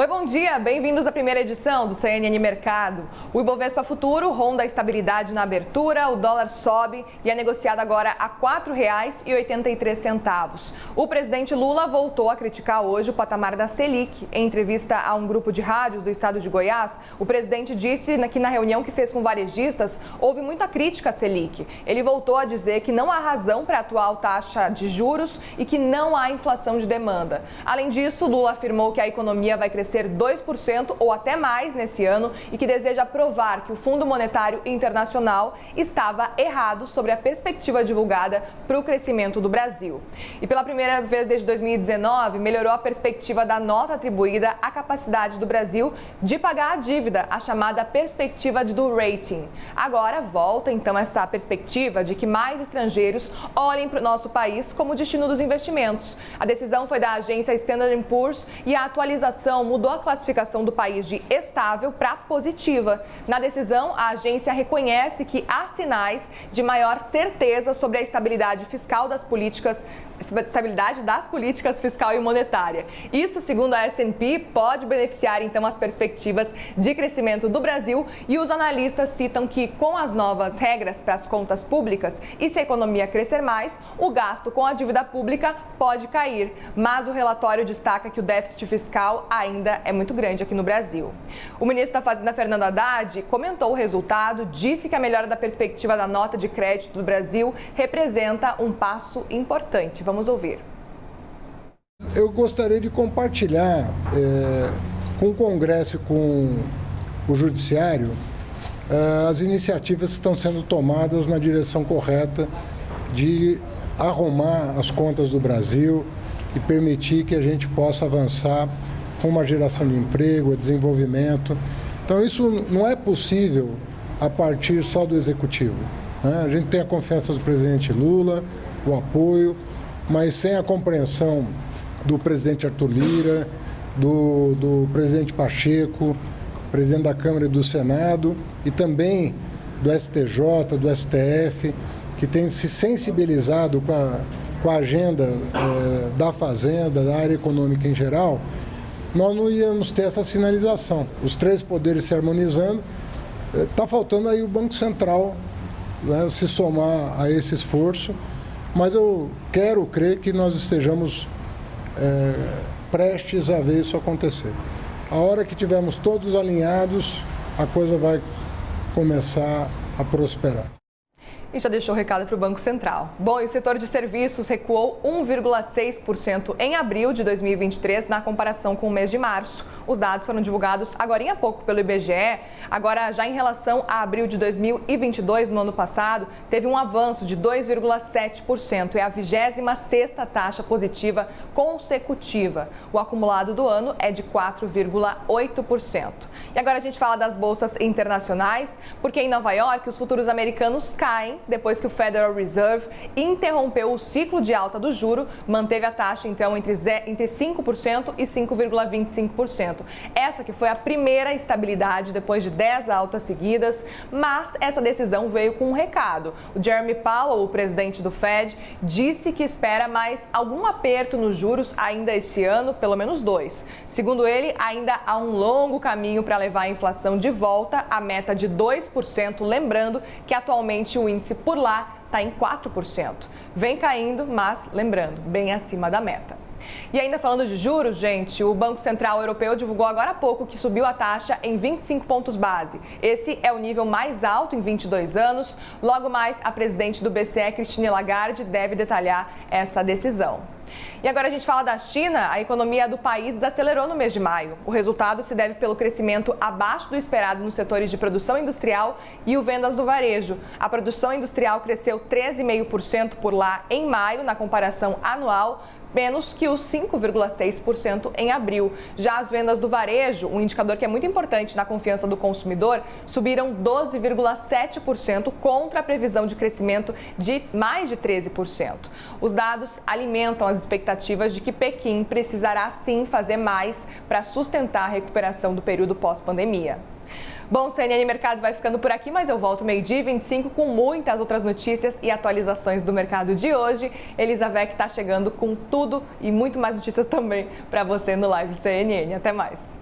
Oi, bom dia! Bem-vindos à primeira edição do CNN Mercado. O Ibovespa Futuro ronda a estabilidade na abertura, o dólar sobe e é negociado agora a R$ 4,83. O presidente Lula voltou a criticar hoje o patamar da Selic. Em entrevista a um grupo de rádios do estado de Goiás, o presidente disse que na reunião que fez com varejistas houve muita crítica à Selic. Ele voltou a dizer que não há razão para a atual taxa de juros e que não há inflação de demanda. Além disso, Lula afirmou que a economia vai crescer 2% ou até mais nesse ano e que deseja provar que o Fundo Monetário Internacional estava errado sobre a perspectiva divulgada para o crescimento do Brasil. E pela primeira vez desde 2019, melhorou a perspectiva da nota atribuída à capacidade do Brasil de pagar a dívida, a chamada perspectiva do rating. Agora volta então essa perspectiva de que mais estrangeiros olhem para o nosso país como destino dos investimentos. A decisão foi da agência Standard & Poor's e a atualização mudou a classificação do país de estável para positiva. Na decisão, a agência reconhece que há sinais de maior certeza sobre a estabilidade das políticas fiscal e monetária. Isso, segundo a S&P, pode beneficiar então as perspectivas de crescimento do Brasil e os analistas citam que com as novas regras para as contas públicas e se a economia crescer mais, o gasto com a dívida pública pode cair. Mas o relatório destaca que o déficit fiscal ainda é muito grande aqui no Brasil. O ministro da Fazenda, Fernando Haddad, comentou o resultado, disse que a melhora da perspectiva da nota de crédito do Brasil representa um passo importante. Vamos ouvir. Eu gostaria de compartilhar com o Congresso e com o Judiciário as iniciativas que estão sendo tomadas na direção correta de arrumar as contas do Brasil e permitir que a gente possa avançar com uma geração de emprego, desenvolvimento. Então, isso não é possível a partir só do Executivo, né? A gente tem a confiança do presidente Lula, o apoio, mas sem a compreensão do presidente Arthur Lira, do presidente Pacheco, presidente da Câmara e do Senado, e também do STJ, do STF, que tem se sensibilizado com a agenda da Fazenda, da área econômica em geral, nós não íamos ter essa sinalização. Os três poderes se harmonizando, está faltando aí o Banco Central, né, se somar a esse esforço, mas eu quero crer que nós estejamos prestes a ver isso acontecer. A hora que tivermos todos alinhados, a coisa vai começar a prosperar. E já deixou o recado para o Banco Central. Bom, e o setor de serviços recuou 1,6% em abril de 2023 na comparação com o mês de março. Os dados foram divulgados agorinha há pouco pelo IBGE. Agora, já em relação a abril de 2022, no ano passado, teve um avanço de 2,7%. É a 26ª taxa positiva consecutiva. O acumulado do ano é de 4,8%. E agora a gente fala das bolsas internacionais, porque em Nova York os futuros americanos caem depois que o Federal Reserve interrompeu o ciclo de alta do juro, manteve a taxa então entre 5% e 5,25%. Essa que foi a primeira estabilidade depois de 10 altas seguidas, mas essa decisão veio com um recado. O Jeremy Powell, o presidente do Fed, disse que espera mais algum aperto nos juros ainda este ano, pelo menos 2. Segundo ele, ainda há um longo caminho para levar a inflação de volta à meta de 2%, lembrando que atualmente o índice por lá está em 4%. Vem caindo, mas, lembrando, bem acima da meta. E ainda falando de juros, gente, o Banco Central Europeu divulgou agora há pouco que subiu a taxa em 25 pontos base. Esse é o nível mais alto em 22 anos. Logo mais, a presidente do BCE, Christine Lagarde, deve detalhar essa decisão. E agora a gente fala da China. A economia do país desacelerou no mês de maio. O resultado se deve pelo crescimento abaixo do esperado nos setores de produção industrial e o vendas do varejo. A produção industrial cresceu 13,5% por lá em maio, na comparação anual, menos que os 5,6% em abril. Já as vendas do varejo, um indicador que é muito importante na confiança do consumidor, subiram 12,7% contra a previsão de crescimento de mais de 13%. Os dados alimentam as expectativas de que Pequim precisará sim fazer mais para sustentar a recuperação do período pós-pandemia. Bom, o CNN Mercado vai ficando por aqui, mas eu volto 12h25 com muitas outras notícias e atualizações do mercado de hoje. Elizabeth está chegando com tudo e muito mais notícias também para você no Live CNN. Até mais!